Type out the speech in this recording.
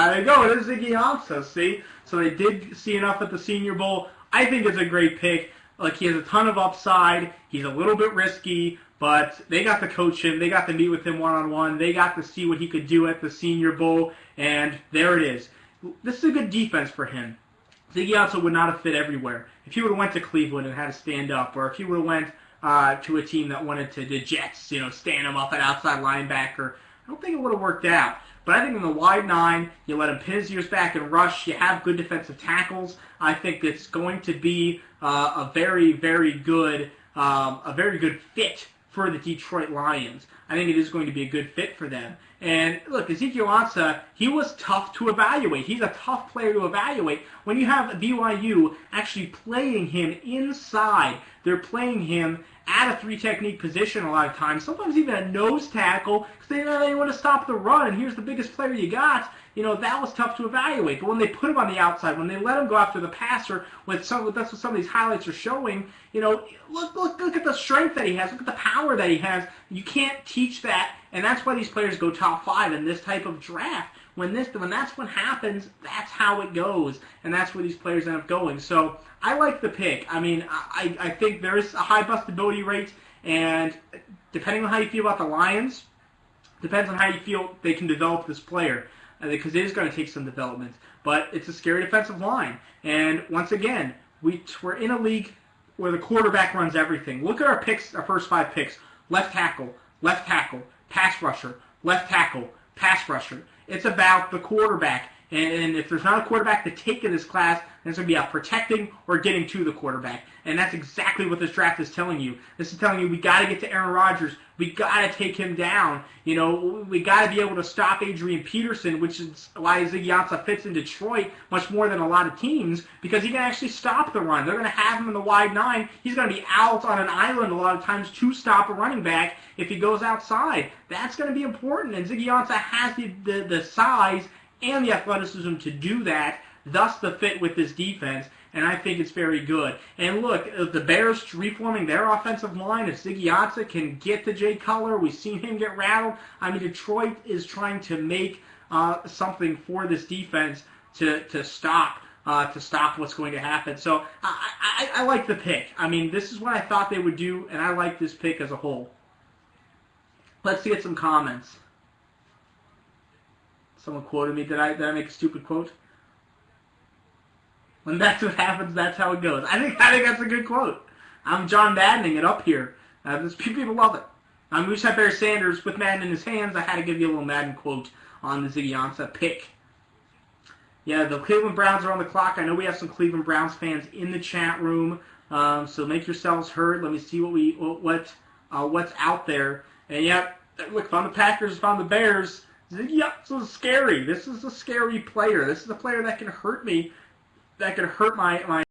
There you go. It is Ziggy Ansah, see? So they did see enough at the Senior Bowl. I think it's a great pick. Like, he has a ton of upside. He's a little bit risky, but they got to coach him. They got to meet with him one-on-one. They got to see what he could do at the Senior Bowl, and there it is. This is a good defense for him. Ziggy Ansah would not have fit everywhere. If he would have went to Cleveland and had to stand up, or if he would have went to a team that wanted to the Jets, stand him up at outside linebacker, I don't think it would have worked out. But I think in the wide 9, you let him pin his ears back and rush. You have good defensive tackles. I think it's going to be a very, very good fit for the Detroit Lions. I think it is going to be a good fit for them. And look, Ezekial Ansah, he was tough to evaluate. He's a tough player to evaluate. When you have BYU actually playing him inside, they're playing him at a 3-technique position a lot of times, sometimes even a nose tackle, because they want to stop the run, and here's the biggest player you got. That was tough to evaluate. But when they put him on the outside, when they let him go after the passer, that's what some of these highlights are showing, look at the strength that he has, look at the power that he has. You can't teach that, and that's why these players go top 5 in this type of draft. When that's what happens, that's how it goes, and that's where these players end up going. So I like the pick. I mean, I think there is a high bustability rate, and depending on how you feel about the Lions, depends on how you feel they can develop this player, because it is going to take some development. But it's a scary defensive line, and once again, we're in a league where the quarterback runs everything. Look at our picks, our first 5 picks: left tackle, pass rusher, left tackle, pass rusher. It's about the quarterback. And if there's not a quarterback to take in this class, then it's going to be about protecting or getting to the quarterback. And that's exactly what this draft is telling you. This is telling you we got to get to Aaron Rodgers. We got to take him down. We got to be able to stop Adrian Peterson, which is why Ziggy Ansah fits in Detroit much more than a lot of teams, because he can actually stop the run. They're going to have him in the wide 9. He's going to be out on an island a lot of times to stop a running back if he goes outside. That's going to be important. And Ziggy Ansah has the size and the athleticism to do that, thus the fit with this defense, and I think it's very good. And look, the Bears reforming their offensive line, if Ziggy Ansah can get to Jay Cutler, we've seen him get rattled. I mean, Detroit is trying to make something for this defense to stop what's going to happen. So I like the pick. I mean, this is what I thought they would do, and I like this pick as a whole. Let's get some comments. Someone quoted me. Did I make a stupid quote? When that's what happens, that's how it goes. I think that's a good quote. I'm John Maddening it up here. People love it. I'm Moosehead Bear Sanders with Madden in his hands. I had to give you a little Madden quote on the Ziggy Ansah pick. Yeah, the Cleveland Browns are on the clock. I know we have some Cleveland Browns fans in the chat room, so make yourselves heard. Let me see what's out there. And yeah, look, found the Packers, found the Bears. Ziggy Ansah is scary. This is a scary player. This is a player that can hurt me, that can hurt my